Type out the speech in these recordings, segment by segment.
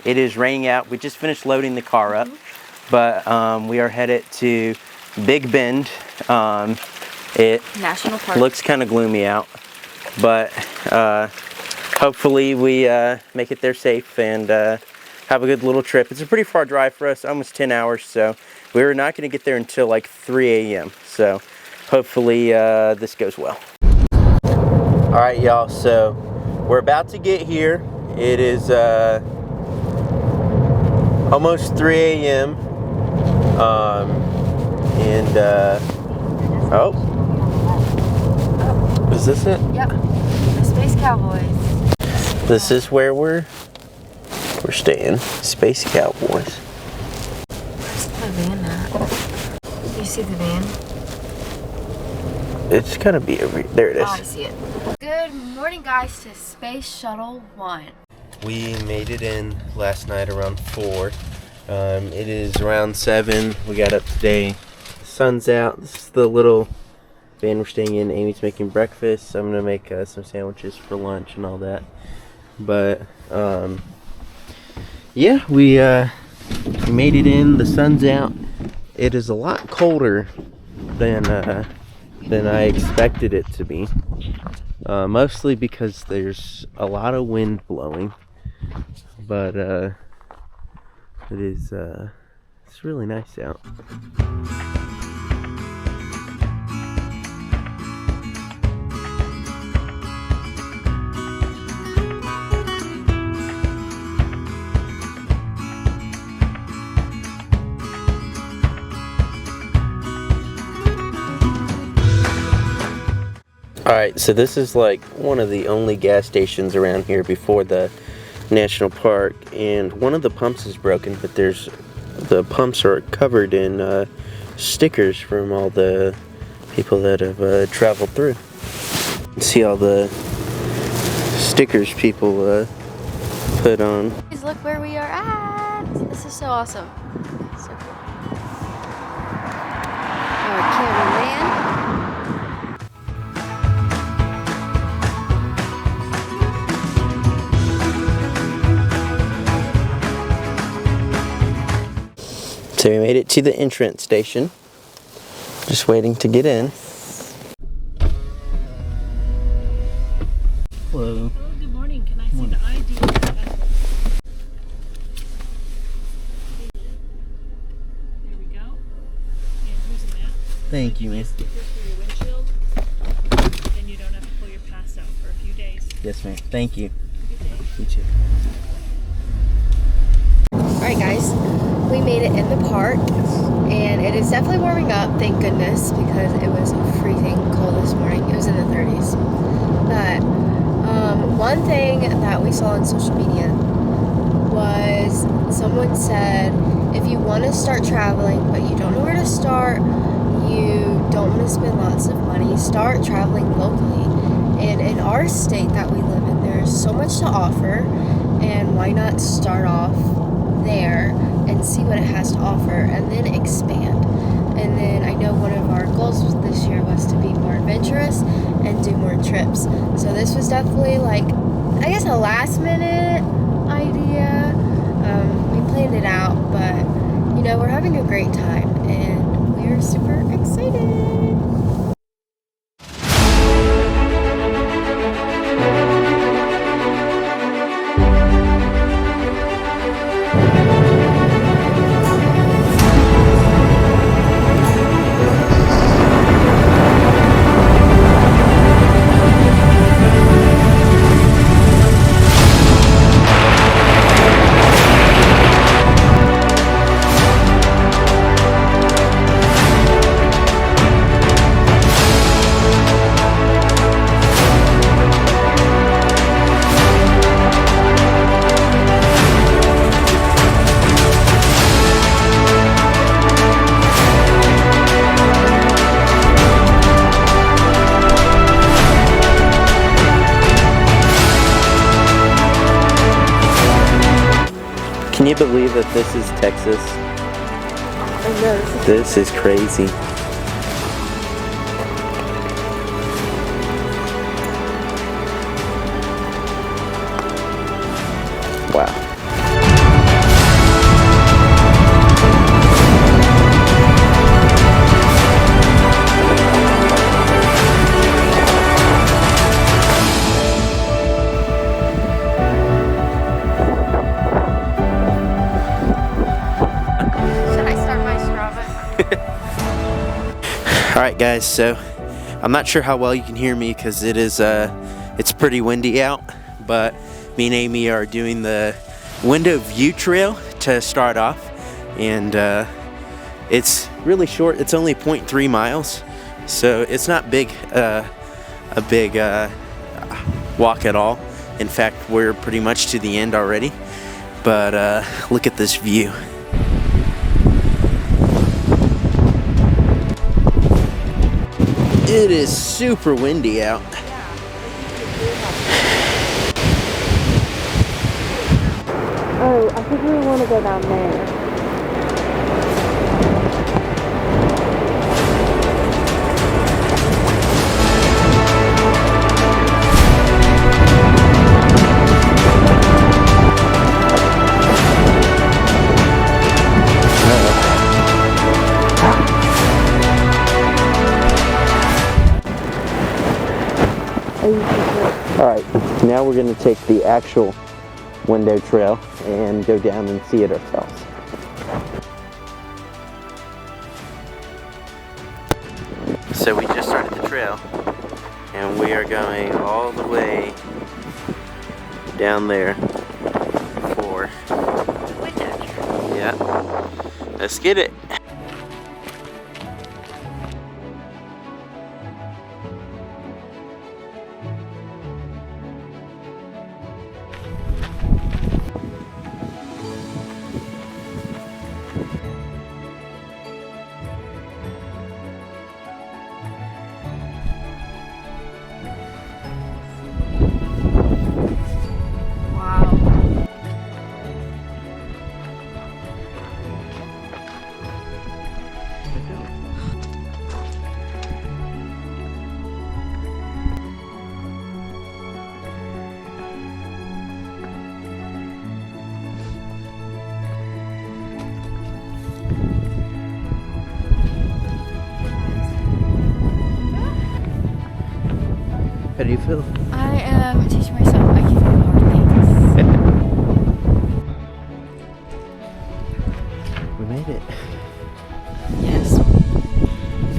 It is raining out. We just finished loading the car up, but we are headed to Big Bend. It National Park. Looks kind of gloomy out, but hopefully we make it there safe and have a good little trip. It's a pretty far drive for us, almost 10 hours, so we're not going to get there until like 3 a.m. So hopefully this goes well. All right, y'all, so we're about to get here. It is almost 3 a.m. Oh, is this it? Yep, the Space Cowboys. This is where we're staying. Space Cowboys. Where's the van at? You see the van? It's gotta be over here. There it is. Oh, I see it. Good morning, guys, to Space Shuttle 1. We made it in last night around 4. It is around 7. We got up today. The sun's out. This is the little van we're staying in. Amy's making breakfast. I'm gonna make some sandwiches for lunch and all that. But yeah, we made it in. The sun's out. It is a lot colder than I expected it to be. Mostly because there's a lot of wind blowing. But it's really nice out. Alright, so this is like one of the only gas stations around here before the national park, and one of the pumps is broken, but the pumps are covered in stickers from all the people that have traveled through. See all the stickers people put on. Please look where we are at. This is so awesome. So cool. Our cameraman. So we made it to the entrance station. Just waiting to get in. Hello. Hello, good morning. Can I see the ID? There we go. And here's a map. Thank you, miss. Sticker for your windshield. Then you don't have to pull your pass out for a few days. Yes, ma'am. Thank you. Good day. You too. Alright, guys, we made it in the park, and it is definitely warming up, thank goodness, because it was freezing cold this morning. It was in the 30s. But one thing that we saw on social media was someone said, if you want to start traveling but you don't know where to start, you don't want to spend lots of money, start traveling locally. And in our state that we live in, there's so much to offer, and why not start off there and see what it has to offer and then expand. And then I know one of our goals this year was to be more adventurous and do more trips. So this was definitely like, I guess, a last minute idea. We planned it out, but you know, we're having a great time and we're super excited. Can you believe that this is Texas? I know, This is crazy. Wow. Alright guys, so I'm not sure how well you can hear me because it's pretty windy out, but me and Amy are doing the window view trail to start off, and it's really short. It's only 0.3 miles, so it's not a big walk at all. In fact, we're pretty much to the end already, but look at this view. It is super windy out. Oh, I think we want to go down there. Alright, now we're going to take the actual window trail and go down and see it ourselves. So we just started the trail and we are going all the way down there for the window trail. Yeah, let's get it. How do you feel? I am teaching myself I can do hard things. We made it. Yes.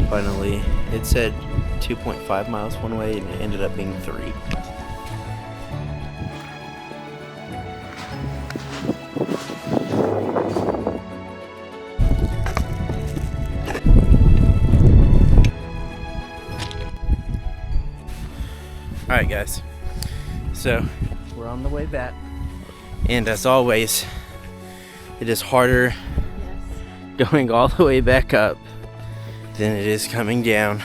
Finally, it said 2.5 miles one way and it ended up being 3. Alright guys, so we're on the way back, and as always, it is harder going all the way back up than it is coming down.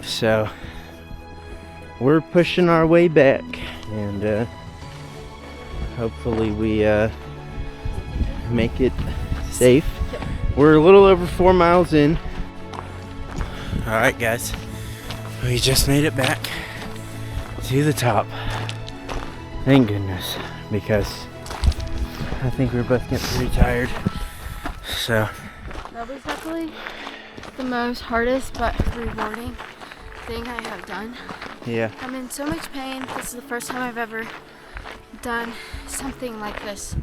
So we're pushing our way back, and hopefully we make it safe. We're a little over 4 miles in. Alright guys, we just made it back to the top. Thank goodness, because I think we're both getting pretty tired. So That was definitely the most hardest but rewarding thing I have done. yeah. I'm in so much pain. This is the first time I've ever done something like this.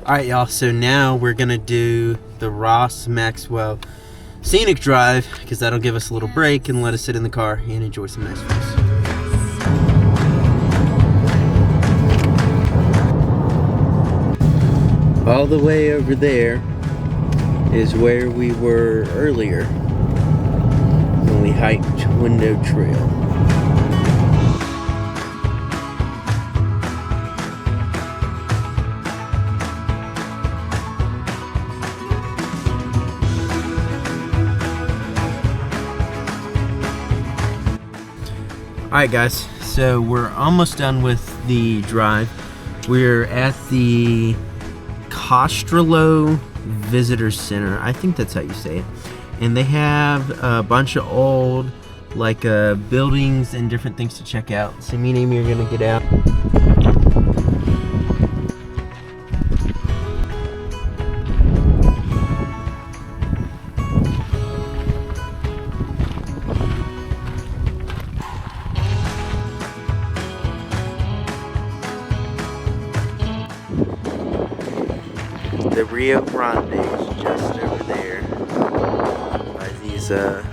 Alright y'all, so now we're gonna do the Ross Maxwell Scenic Drive, because that'll give us a little break and let us sit in the car and enjoy some nice views. All the way over there is where we were earlier when we hiked Window Trail. Alright guys, so we're almost done with the drive. We're at the Kostrelo Visitor Center. I think that's how you say it. And they have a bunch of old buildings and different things to check out. So me and Amy are gonna get out. The Rio Grande is just over there. mountains.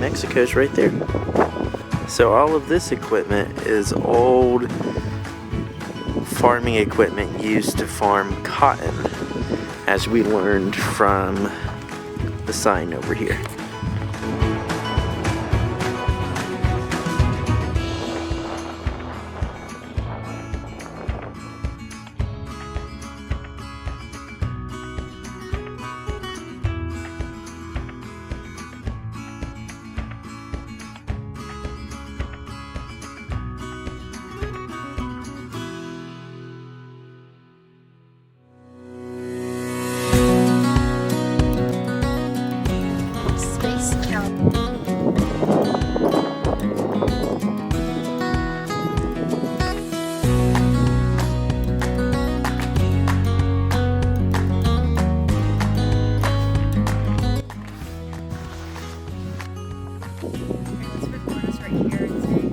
Mexico's right there. So all of this equipment is old farming equipment used to farm cotton, as we learned from the sign over here.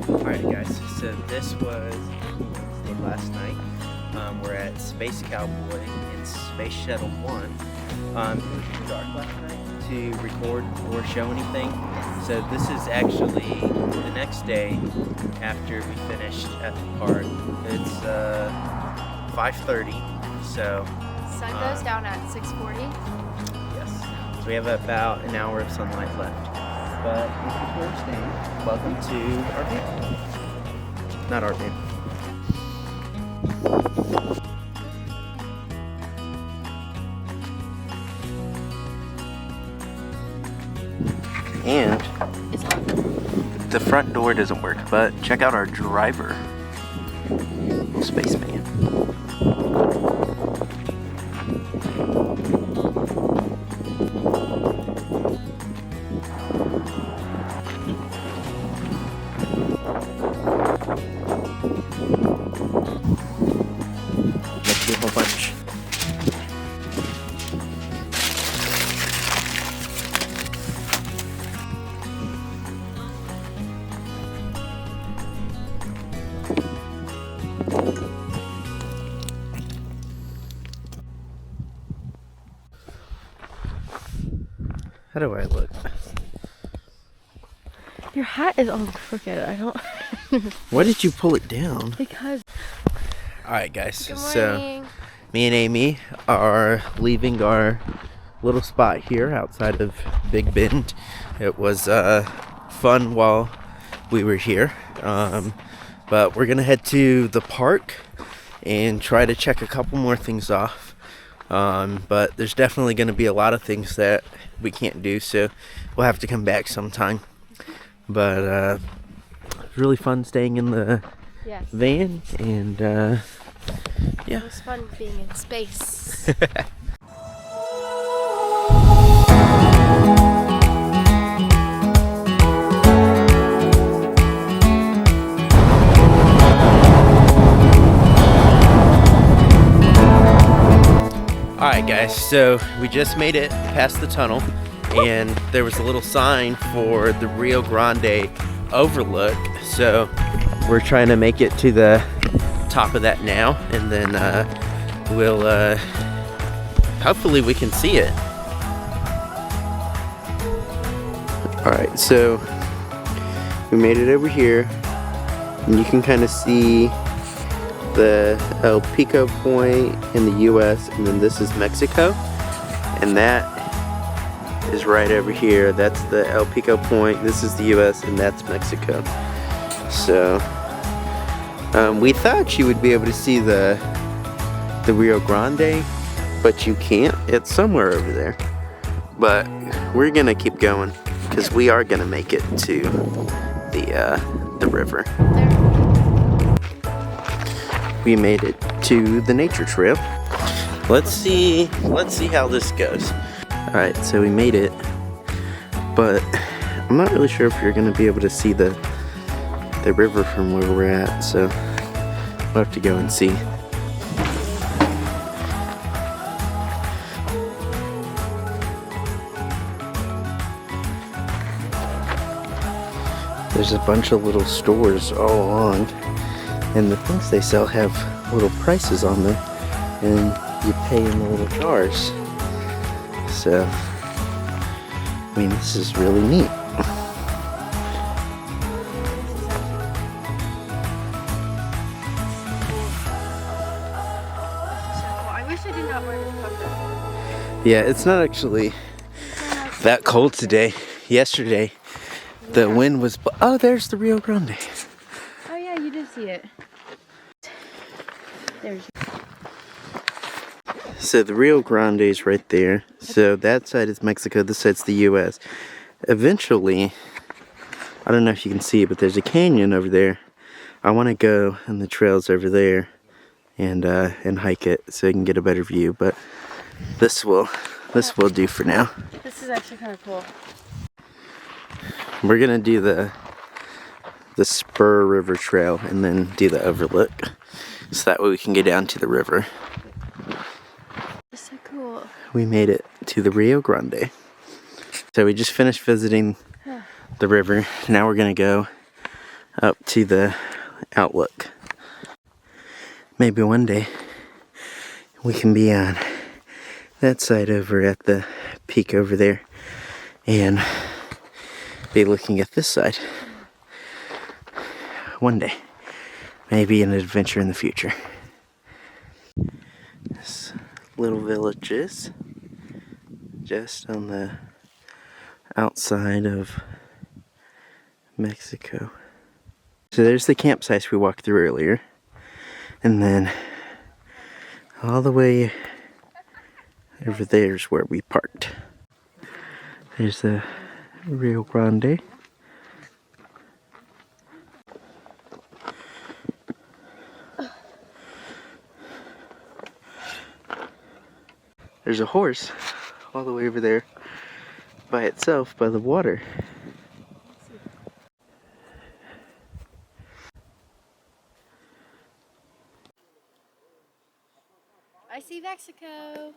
Alright guys, so this was last night. We're at Space Cowboy in Space Shuttle 1. It was too dark last night to record or show anything. So this is actually the next day after we finished at the park. It's 5:30, so Sun goes down at 6:40. yes. So we have about an hour of sunlight left. But if you're staying, welcome to our van. Not our van. And the front door doesn't work, but check out our driver, spaceman. Let's do a whole bunch. How do I look? Your hat is all crooked. I don't. Why did you pull it down? Because. Alright guys, Good so morning. me and Amy are leaving our little spot here outside of Big Bend. It was fun while we were here, but we're gonna head to the park and try to check a couple more things off, but there's definitely gonna be a lot of things that we can't do, so we'll have to come back sometime. But it's really fun staying in the Yes. van, and yeah. It was fun being in space. Alright guys, so we just made it past the tunnel, and there was a little sign for the Rio Grande overlook, so we're trying to make it to the top of that now, and then we'll hopefully we can see it. Alright, so we made it over here, and you can kind of see the El Pico point in the US, and then this is Mexico, and that is right over here. That's the El Pico point, this is the US, and that's Mexico. So we thought you would be able to see the Rio Grande, but you can't. It's somewhere over there. But we're gonna keep going because we are gonna make it to the river. We made it to the nature trail. Let's see how this goes. All right, so we made it, but I'm not really sure if you're gonna be able to see the river from where we're at, so we'll have to go and see. There's a bunch of little stores all along, and the things they sell have little prices on them, and you pay in the little jars. So, I mean, this is really neat. I wish I did not wear this puffer. Yeah, it's not actually that cold today. Yesterday, the wind was. Oh, there's the Rio Grande. Oh yeah, you did see it. There's. So the Rio Grande is right there. So that side is Mexico, this side's the US. Eventually, I don't know if you can see it, but there's a canyon over there. I want to go on the trails over there and hike it so I can get a better view, but this will do for now. This is actually kind of cool. We're gonna do the Spur River Trail and then do the overlook, so that way we can get down to the river. It's so cool. We made it to the Rio Grande. So we just finished visiting the river. Now we're gonna go up to the outlook. Maybe one day we can be on that side over at the peak over there and be looking at this side. One day. Maybe an adventure in the future. This little villages just on the outside of Mexico. So there's the campsites we walked through earlier. And then all the way over there is where we parked. There's the Rio Grande. There's a horse all the way over there by itself by the water. I see Mexico.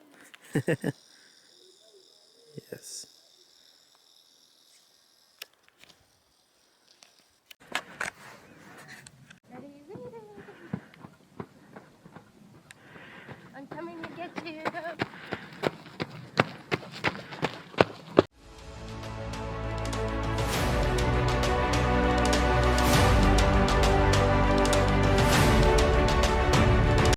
Yes.